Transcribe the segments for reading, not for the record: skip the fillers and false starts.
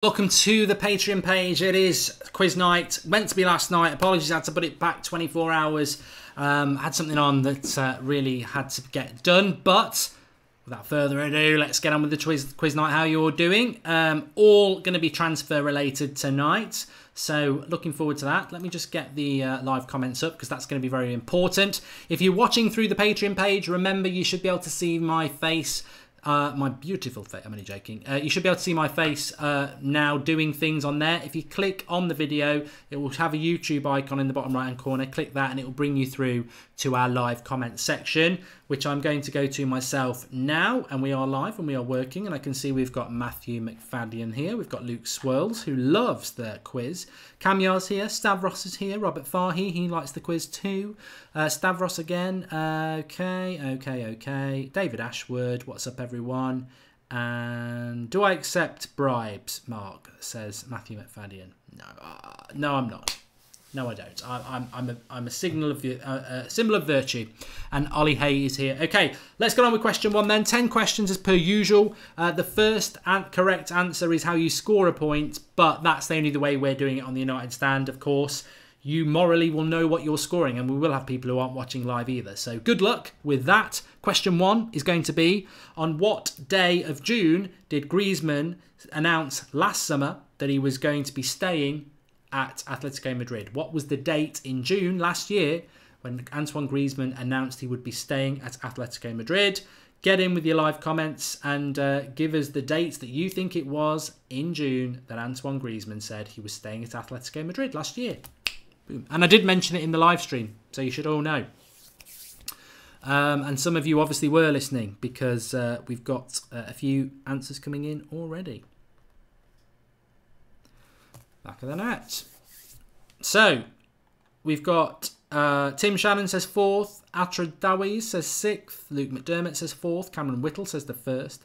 Welcome to the Patreon page. It is quiz night. Meant to be last night. Apologies, I had to put it back 24 hours. Had something on that really had to get done. But without further ado, let's get on with the quiz night. How you're doing? All going to be transfer related tonight. So looking forward to that. Let me just get the live comments up because that's going to be very important. If you're watching through the Patreon page, remember you should be able to see my face. My beautiful face. I'm only joking. You should be able to see my face now doing things on there. If you click on the video, it will have a YouTube icon in the bottom right hand corner. Click that and it will bring you through to our live comment section, which I'm going to go to myself now. And we are live and we are working. And I can see we've got Matthew McFadden here. We've got Luke Swirls, who loves the quiz. Camille's here. Stavros is here. Robert Fahy, he likes the quiz too. Stavros again. Okay. David Ashwood, what's up everyone? And do I accept bribes, Mark, says Matthew McFadden. No, I'm not. No, I don't. I'm a symbol of virtue. And Ollie Hay is here. Okay, let's get on with question one then. 10 questions as per usual. The first correct answer is how you score a point, but that's only the way we're doing it on the United Stand, of course. You morally will know what you're scoring, and we will have people who aren't watching live either. So good luck with that. Question one is going to be, on what day of June did Griezmann announce last summer that he was going to be staying at Atletico Madrid? What was the date in June last year when Antoine Griezmann announced he would be staying at Atletico Madrid? Get in with your live comments and give us the dates that you think it was in June that Antoine Griezmann said he was staying at Atletico Madrid last year. Boom. And I did mention it in the live stream, so you should all know. And some of you obviously were listening because we've got a few answers coming in already. Back of the net. So, we've got Tim Shannon says 4th. Atra Dawies says 6th. Luke McDermott says 4th. Cameron Whittle says the 1st.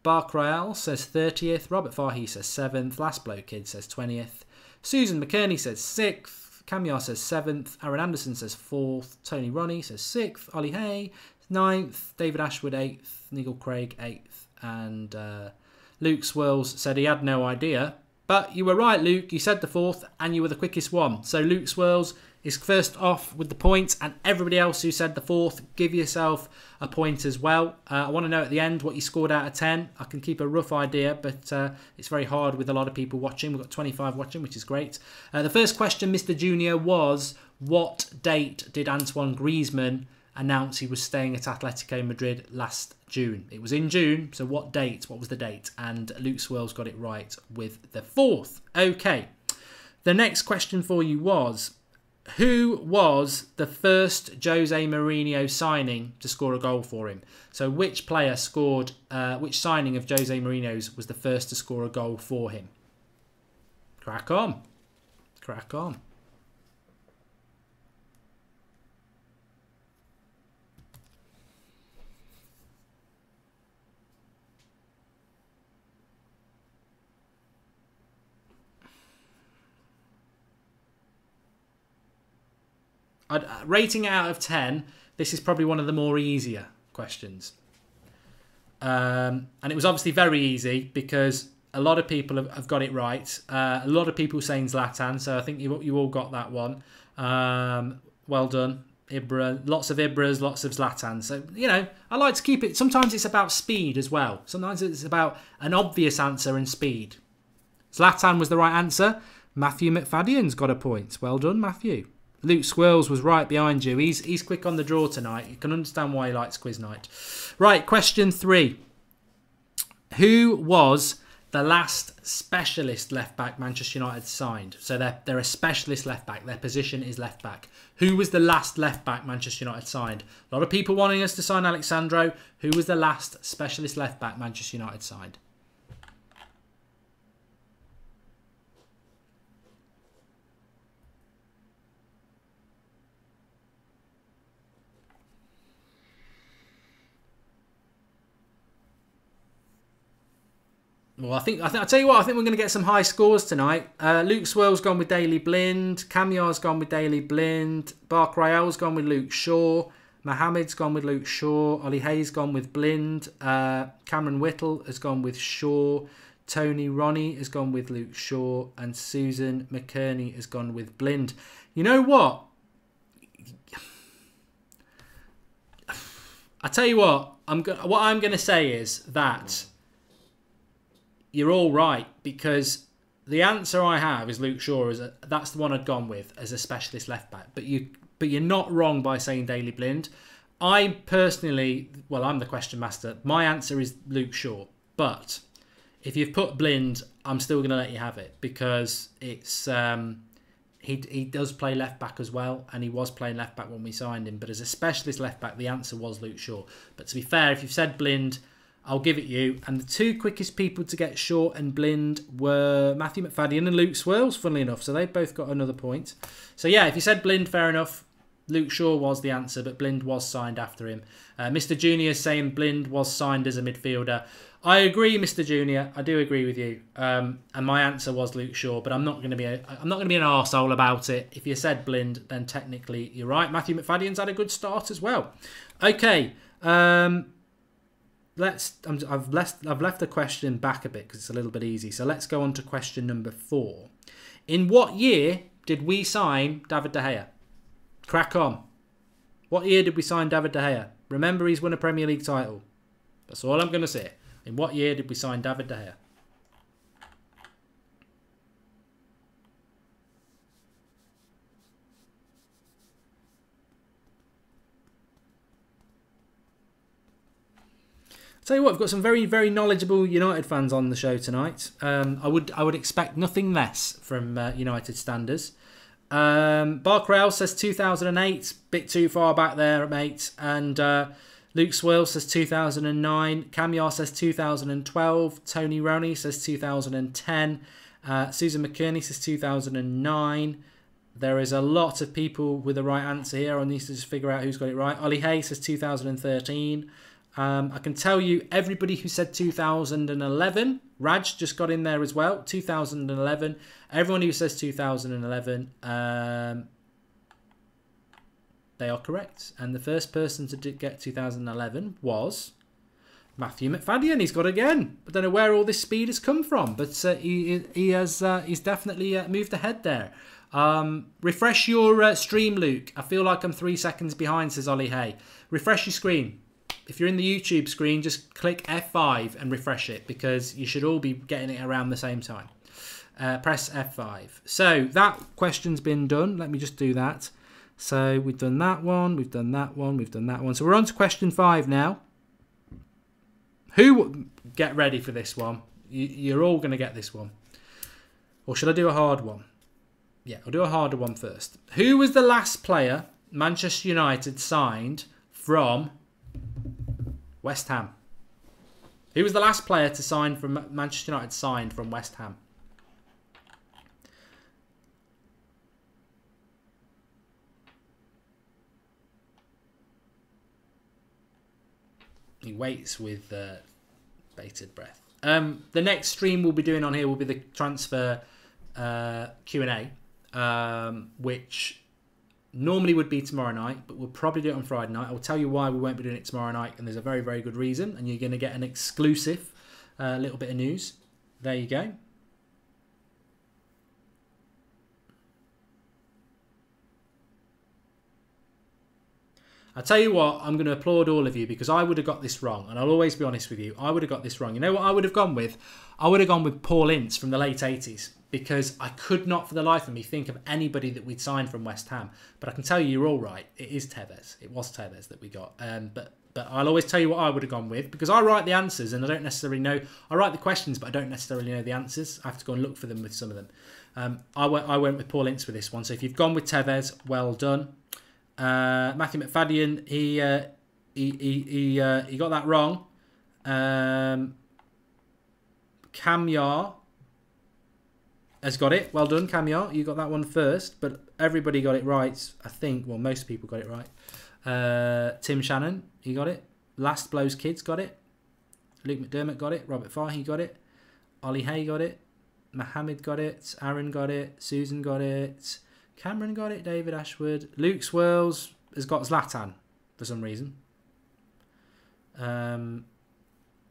Bark Royale says 30th. Robert Fahy says 7th. Last Blow Kid says 20th. Susan McKerney says 6th. Camille says 7th. Aaron Anderson says 4th. Tony Ronnie says 6th. Ollie Hay 9th. David Ashwood 8th. Nigel Craig 8th. And Luke Swirls said he had no idea. But you were right, Luke. You said the 4th and you were the quickest one. So Luke Swirls is first off with the points, and everybody else who said the 4th, give yourself a point as well. I want to know at the end what you scored out of 10. I can keep a rough idea, but it's very hard with a lot of people watching. We've got 25 watching, which is great. The first question, Mr. Junior, was what date did Antoine Griezmann announce he was staying at Atletico Madrid last June? It was in June, so what date? What was the date? And Luke Swirls got it right with the 4th. Okay, the next question for you was, who was the first Jose Mourinho signing to score a goal for him? So which player scored, which signing of Jose Mourinho's was the first to score a goal for him? Crack on. Crack on. Rating it out of 10, this is probably one of the more easier questions. And it was obviously very easy because a lot of people have got it right. A lot of people saying Zlatan, so I think you all got that one. Well done. Ibra, lots of Ibras, lots of Zlatan. So, you know, I like to keep it. Sometimes it's about speed as well. Sometimes it's about an obvious answer and speed. Zlatan was the right answer. Matthew McFadden's got a point. Well done, Matthew. Luke Swirls was right behind you. He's quick on the draw tonight. You can understand why he likes quiz night. Right, question 3. Who was the last specialist left-back Manchester United signed? So they're a specialist left-back. Their position is left-back. Who was the last left-back Manchester United signed? A lot of people wanting us to sign Alexandro. Who was the last specialist left-back Manchester United signed? Well, I'll tell you what, I think we're going to get some high scores tonight. Luke Swirl's gone with Daley Blind. Camille's gone with Daley Blind. Bark Royale's gone with Luke Shaw. Mohamed's gone with Luke Shaw. Ollie Hay's gone with Blind. Cameron Whittle has gone with Shaw. Tony Ronnie has gone with Luke Shaw, and Susan McKerney has gone with Blind. You know what? I tell you what, what I'm going to say is that you're all right, because the answer I have is Luke Shaw. That's the one I'd gone with as a specialist left back. But you're not wrong by saying Daley Blind. I personally, well, I'm the question master. My answer is Luke Shaw. But if you've put Blind, I'm still going to let you have it, because it's he does play left back as well, and he was playing left back when we signed him. But as a specialist left back, the answer was Luke Shaw. But to be fair, if you've said Blind, I'll give it you. And the two quickest people to get Shaw and Blind were Matthew McFadden and Luke Swirls, funnily enough. So they've both got another point. So yeah, if you said Blind, fair enough. Luke Shaw was the answer, but Blind was signed after him. Mr. Junior is saying Blind was signed as a midfielder. I agree, Mr. Junior. I do agree with you. And my answer was Luke Shaw, but I'm not going to be an arsehole about it. If you said Blind, then technically you're right. Matthew McFadden's had a good start as well. Okay. I've left the question back a bit because it's a little bit easy. So let's go on to question number 4. In what year did we sign David De Gea? Crack on. What year did we sign David De Gea? Remember, he's won a Premier League title. That's all I'm going to say. In what year did we sign David De Gea? Tell you what, I've got some very, very knowledgeable United fans on the show tonight. I would expect nothing less from United standards. Barcrell says 2008, bit too far back there, mate. And Luke Swirl says 2009. Camyar says 2012. Tony Roney says 2010. Susan McKerney says 2009. There is a lot of people with the right answer here. I need to just figure out who's got it right. Ollie Hay says 2013. I can tell you everybody who said 2011, Raj just got in there as well, 2011. Everyone who says 2011, they are correct. And the first person to get 2011 was Matthew McFadden. He's got it again. I don't know where all this speed has come from, but he's definitely moved ahead there. Refresh your stream, Luke. I feel like I'm 3 seconds behind, says Ollie Hay. Refresh your screen. If you're in the YouTube screen, just click F5 and refresh it, because you should all be getting it around the same time. Press F5. So that question's been done. Let me just do that. So we've done that one, we've done that one, we've done that one. So we're on to question 5 now. Get ready for this one. You're all going to get this one. Or should I do a hard one? Yeah, I'll do a harder one first. Who was the last player Manchester United signed from West Ham? Who was the last player to sign from Manchester United signed from West Ham? He waits with bated breath. The next stream we'll be doing on here will be the transfer Q&A, which normally would be tomorrow night, but we'll probably do it on Friday night. I'll tell you why we won't be doing it tomorrow night, and there's a very, very good reason, and you're going to get an exclusive little bit of news. There you go. I'll tell you what, I'm going to applaud all of you, because I would have got this wrong, and I'll always be honest with you. I would have got this wrong. You know what I would have gone with? I would have gone with Paul Ince from the late 80s, because I could not for the life of me think of anybody that we'd signed from West Ham. But I can tell you, you're all right. It is Tevez. It was Tevez that we got. But I'll always tell you what I would have gone with, because I write the answers and I don't necessarily know. I write the questions, but I don't necessarily know the answers. I have to go and look for them with some of them. I went with Paul Ince with this one. So if you've gone with Tevez, well done. Matthew McFadden, he got that wrong. Camyar has got it. Well done, Camyar. You got that one first, but everybody got it right, I think. Well, most people got it right. Tim Shannon, he got it. Last Blows Kids got it. Luke McDermott got it. Robert Farhi got it. Ollie Hay got it. Mohammed got it. Aaron got it. Susan got it. Cameron got it. David Ashwood. Luke Swirls has got Zlatan for some reason.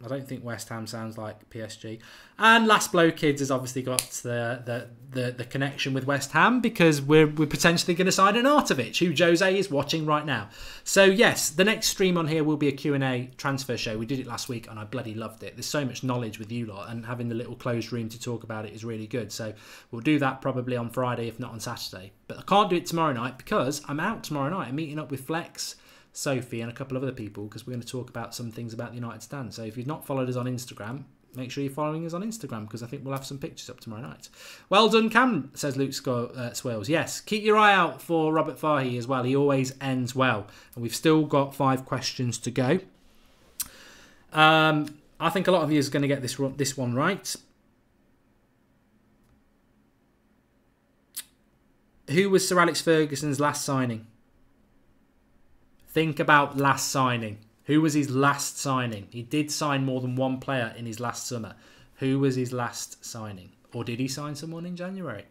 I don't think West Ham sounds like PSG. And Last Blow Kids has obviously got the connection with West Ham because we're potentially going to sign an Artovich, who Jose is watching right now. So yes, the next stream on here will be a Q&A transfer show. We did it last week and I bloody loved it. There's so much knowledge with you lot, and having the little closed room to talk about it is really good. So we'll do that probably on Friday, if not on Saturday. But I can't do it tomorrow night because I'm out tomorrow night. I'm meeting up with Flex, Sophie and a couple of other people because we're going to talk about some things about the United stand. So if you've not followed us on Instagram, make sure you're following us on Instagram because I think we'll have some pictures up tomorrow night. Well done, Cam, says Luke Swales. Yes, keep your eye out for Robert Fahey as well. He always ends well. And we've still got 5 questions to go. I think a lot of you is going to get this one right. Who was Sir Alex Ferguson's last signing? Think about last signing. Who was his last signing? He did sign more than one player in his last summer. Who was his last signing? Or did he sign someone in January?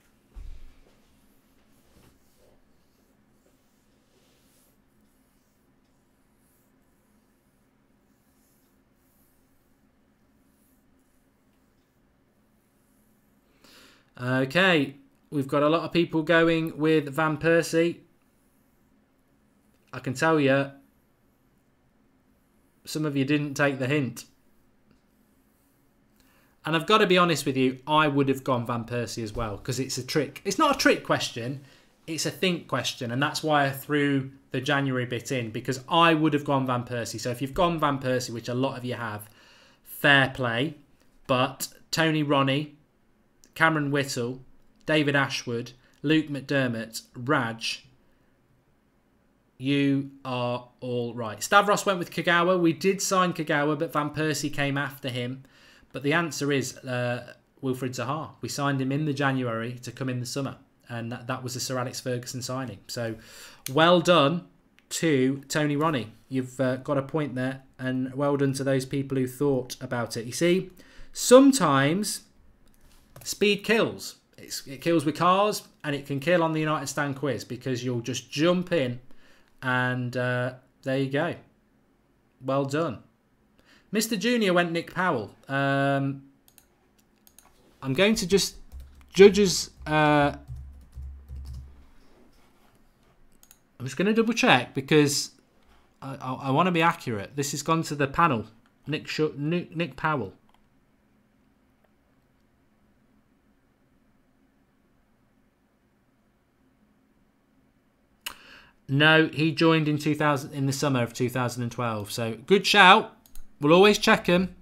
Okay, we've got a lot of people going with Van Persie. I can tell you, some of you didn't take the hint. And I've got to be honest with you, I would have gone Van Persie as well, because it's a trick. It's not a trick question, it's a think question. And that's why I threw the January bit in, because I would have gone Van Persie. So if you've gone Van Persie, which a lot of you have, fair play. But Tony Ronnie, Cameron Whittle, David Ashwood, Luke McDermott, Raj, you are all right. Stavros went with Kagawa. We did sign Kagawa, but Van Persie came after him. But the answer is Wilfried Zaha. We signed him in the January to come in the summer. And that was a Sir Alex Ferguson signing. So well done to Tony Ronnie. You've got a point there. And well done to those people who thought about it. You see, sometimes speed kills. It kills with cars, and it can kill on the United Stand quiz because you'll just jump in. And there you go. Well done. Mr. Junior went Nick Powell. I'm going to just... Judges... I'm just going to double check because I want to be accurate. This has gone to the panel. Nick Powell. No, he joined in the summer of 2012. So good shout. We'll always check him.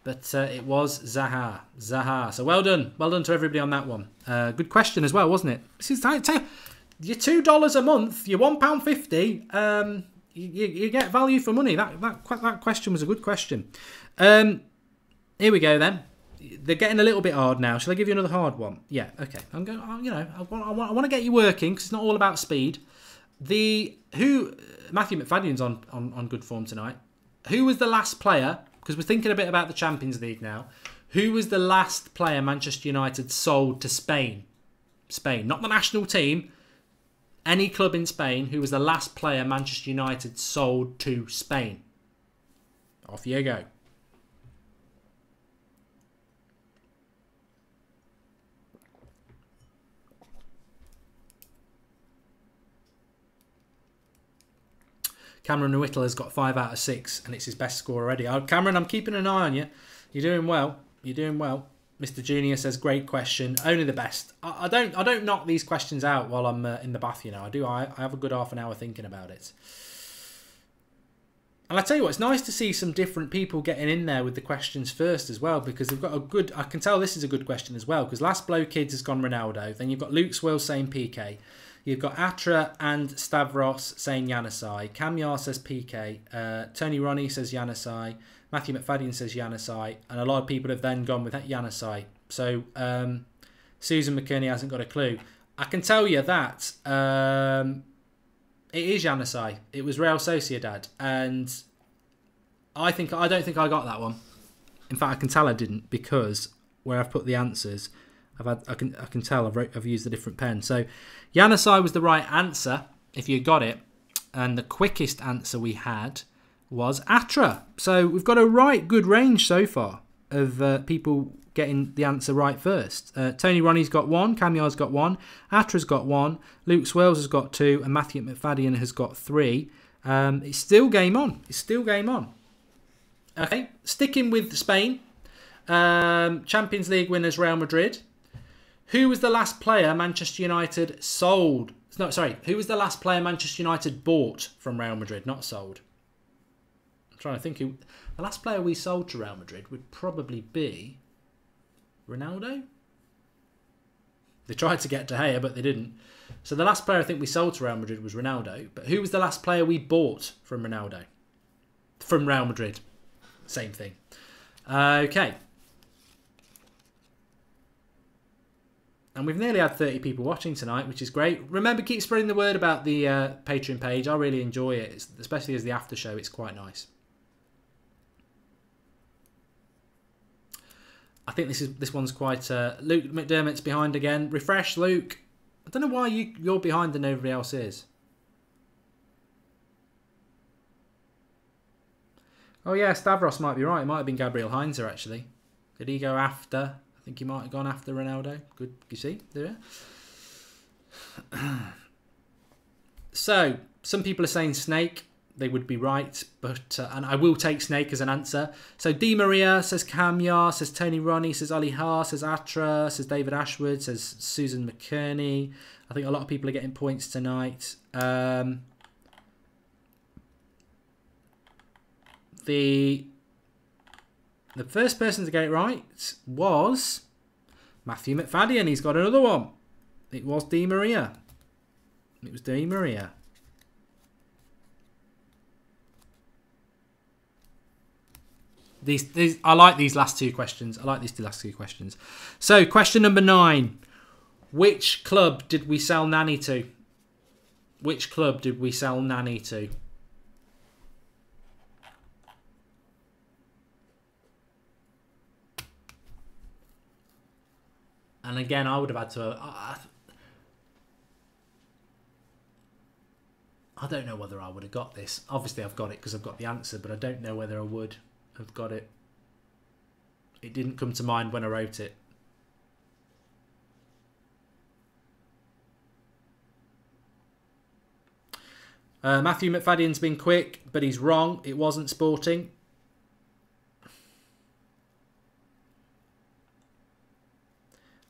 But it was Zaha. So well done. Well done to everybody on that one. Good question as well, wasn't it? This is your $2 a month, your £1.50. You get value for money. That question was a good question. Here we go then. They're getting a little bit hard now. Shall I give you another hard one? Yeah. Okay. I'm going. I want to get you working because it's not all about speed. Matthew McFadden's on good form tonight. Who was the last player? Because we're thinking a bit about the Champions League now. Who was the last player Manchester United sold to Spain? Spain, not the national team. Any club in Spain. Who was the last player Manchester United sold to Spain? Off you go. Cameron Whittle has got 5 out of 6, and it's his best score already. Cameron, I'm keeping an eye on you. You're doing well. You're doing well. Mr. Junior says, great question. Only the best. I don't knock these questions out while I'm in the bath, you know. I have a good half an hour thinking about it. And I tell you what, it's nice to see some different people getting in there with the questions first as well, because they've got a good... I can tell this is a good question as well, because Last Blow Kids has gone Ronaldo. Then you've got Luke Swell saying PK. You've got Atra and Stavros saying Yannisai. Cam Yar says PK. Tony Ronnie says Yannisai. Matthew McFadden says Yannisai. And a lot of people have then gone with Yannisai. So Susan McKinney hasn't got a clue. I can tell you that it is Yannisai. It was Real Sociedad. And I don't think I got that one. In fact, I can tell I didn't because where I've put the answers... I can tell I've used a different pen. So Yannisai was the right answer if you got it, and the quickest answer we had was Atra. So we've got a right good range so far of people getting the answer right first. Tony Ronnie's got 1, Camyar's got 1, Atra's got 1, Luke Swales has got 2, and Matthew McFadden has got 3. It's still game on. It's still game on. Okay, sticking with Spain. Champions League winners Real Madrid. Who was the last player Manchester United sold? No, sorry. Who was the last player Manchester United bought from Real Madrid, not sold? I'm trying to think who... The last player we sold to Real Madrid would probably be... Ronaldo? They tried to get De Gea, but they didn't. So the last player I think we sold to Real Madrid was Ronaldo. But who was the last player we bought from Ronaldo? From Real Madrid. Same thing. Okay. And we've nearly had 30 people watching tonight, which is great. Remember, keep spreading the word about the Patreon page. I really enjoy it, especially as the after show. It's quite nice. I think this one's quite... Luke McDermott's behind again. Refresh, Luke. I don't know why you're behind and nobody else is. Oh yeah, Stavros might be right. It might have been Gabriel Heinzer, actually. Did he go after? I think he might have gone after Ronaldo. Good, you see? There. So, some people are saying Snake. They would be right, but and I will take Snake as an answer. So Di Maria says Camyar, says Tony Ronnie, says Ali Ha, says Atra, says David Ashwood, says Susan McKerney. I think a lot of people are getting points tonight. The first person to get it right was Matthew McFadden. He's got another one. It was Di Maria. It was Di Maria. These I like these last two questions. I like these last two questions. So, question number 9. Which club did we sell Nani to? Which club did we sell Nani to? And again, I would have had to... I don't know whether I would have got this. Obviously, I've got it because I've got the answer, but I don't know whether I would have got it. It didn't come to mind when I wrote it. Matthew McFadden's been quick, but he's wrong. It wasn't Sporting.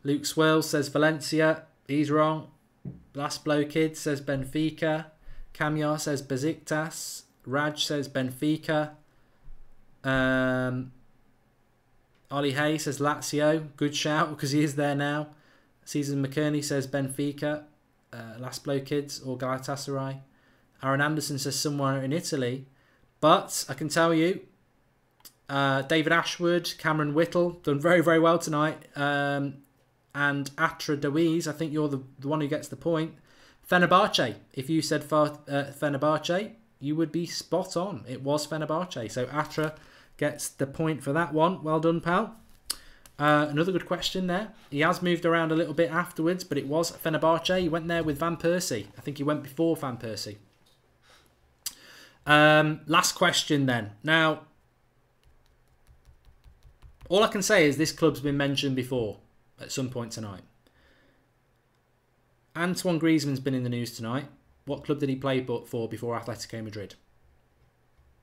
Luke Swirl says Valencia. He's wrong. Last Blow Kid says Benfica. Camyar says Besiktas. Raj says Benfica. Ollie Hay says Lazio. Good shout because he is there now. Susan McKerney says Benfica. Last Blow Kids or Galatasaray. Aaron Anderson says somewhere in Italy. But I can tell you, David Ashwood, Cameron Whittle, done very, very well tonight. And Atra Dawies, I think you're the one who gets the point. Fenerbahce. If you said Fenerbahce, you would be spot on. It was Fenerbahce. So Atra gets the point for that one. Well done, pal. Another good question there. He has moved around a little bit afterwards, but it was Fenerbahce. He went there with Van Persie. I think he went before Van Persie. Last question then. Now, all I can say is this club's been mentioned before at some point tonight. Antoine Griezmann's been in the news tonight. What club did he play for before Atletico Madrid?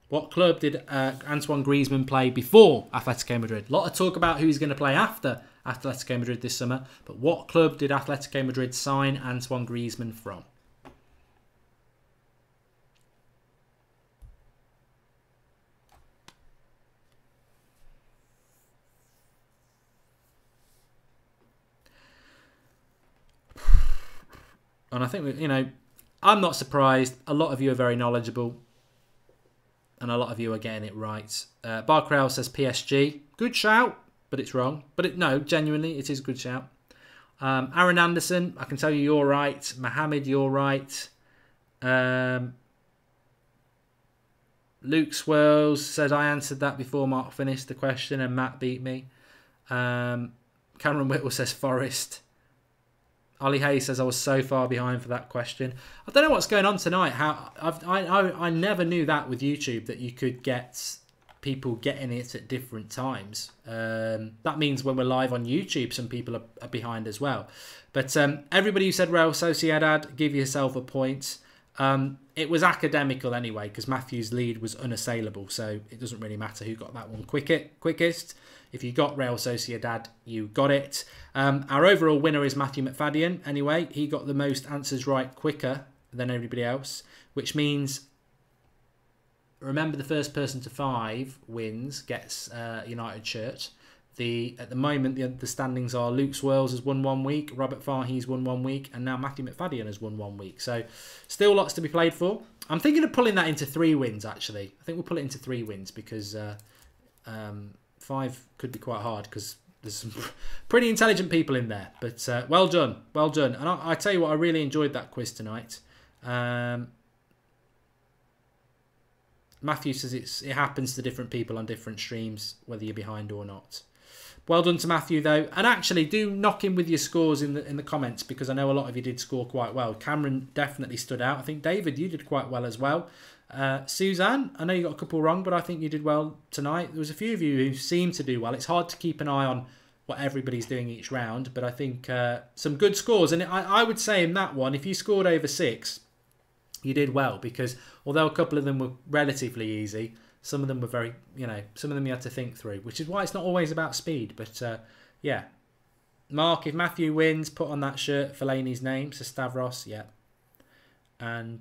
What club did Antoine Griezmann play before Atletico Madrid? A lot of talk about who he's going to play after Atletico Madrid this summer. But what club did Atletico Madrid sign Antoine Griezmann from? And I think, I'm not surprised. A lot of you are very knowledgeable. And a lot of you are getting it right. Barcrell says PSG. Good shout, but it's wrong. But no, genuinely, it is a good shout. Aaron Anderson, I can tell you you're right. Mohammed, you're right. Luke Swirls says, I answered that before Mark finished the question and Matt beat me. Cameron Whittle says Forest. Ollie Hay says I was so far behind for that question. I don't know what's going on tonight. I never knew that with YouTube, that you could get people getting it at different times. That means when we're live on YouTube, some people are behind as well. But everybody who said Real Sociedad, give yourself a point. It was academical anyway, because Matthew's lead was unassailable, so it doesn't really matter who got that one quickest. If you got Real Sociedad, you got it. Our overall winner is Matthew McFadden. Anyway, he got the most answers right quicker than everybody else, which means, remember, the first person to 5 wins gets United shirt. At the moment, the standings are Luke Swirls has won 1 week, Robert Farhe's won 1 week, and now Matthew McFadden has won 1 week. So still lots to be played for. I'm thinking of pulling that into 3 wins, actually. I think we'll pull it into 3 wins because 5 could be quite hard because there's some pretty intelligent people in there. But well done, well done. And I tell you what, I really enjoyed that quiz tonight. Matthew says it happens to different people on different streams, whether you're behind or not. Well done to Matthew, though. And actually, do knock in with your scores in the comments, because I know a lot of you did score quite well. Cameron definitely stood out. I think, David, you did quite well as well. Suzanne, I know you got a couple wrong, but I think you did well tonight. There was a few of you who seemed to do well. It's hard to keep an eye on what everybody's doing each round, but I think some good scores. And I would say in that one, if you scored over 6, you did well, because although a couple of them were relatively easy, some of them were very, some of them you had to think through, which is why it's not always about speed. But yeah, Mark, if Matthew wins, put on that shirt Fellaini's name, so Stavros, yeah. And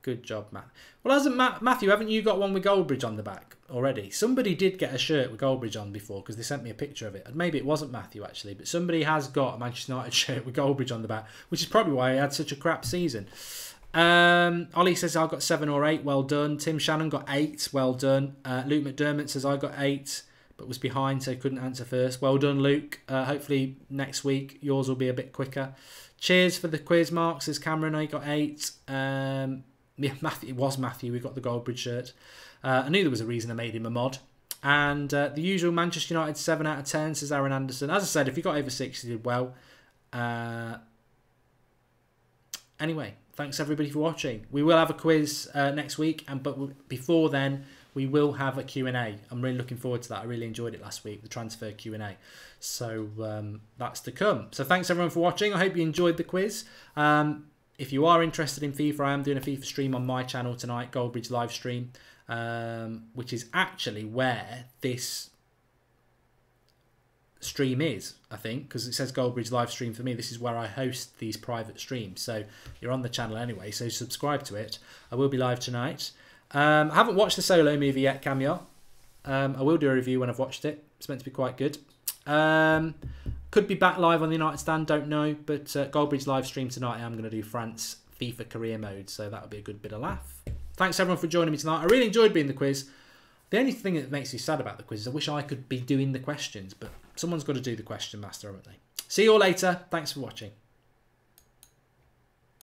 good job, Matt. Well, hasn't Matthew, haven't you got one with Goldbridge on the back already? Somebody did get a shirt with Goldbridge on before, because they sent me a picture of it. And maybe it wasn't Matthew, actually, but somebody has got a Manchester United shirt with Goldbridge on the back, which is probably why he had such a crap season. Ollie says I got 7 or 8, well done. Tim Shannon got 8, well done. Luke McDermott says I got 8, but was behind, so couldn't answer first. Well done, Luke. Hopefully next week yours will be a bit quicker. Cheers for the quiz, Mark, says Cameron. I got 8. Yeah, Matthew, it was Matthew who got the Goldbridge shirt. I knew there was a reason I made him a mod. And the usual Manchester United 7 out of 10, says Aaron Anderson. As I said, if you got over 6, you did well. Anyway, thanks everybody for watching. We will have a quiz next week, but before then, we will have a Q&A. I'm really looking forward to that. I really enjoyed it last week, the transfer Q&A. So that's to come. So thanks everyone for watching. I hope you enjoyed the quiz. If you are interested in FIFA, I am doing a FIFA stream on my channel tonight, Goldbridge live stream, which is actually where this stream is, I think, because it says Goldbridge live stream for me. This is where I host these private streams, so you're on the channel anyway, so subscribe to it. I will be live tonight. I haven't watched the Solo movie yet, Cameo. I will do a review when I've watched it. It's meant to be quite good. Could be back live on the United Stand, don't know, but Goldbridge live stream tonight. I'm going to do France FIFA career mode, so that would be a good bit of laugh. Thanks everyone for joining me tonight. I really enjoyed being the quiz. The only thing that makes me sad about the quiz is I wish I could be doing the questions, but someone's got to do the question master, haven't they? See you all later. Thanks for watching.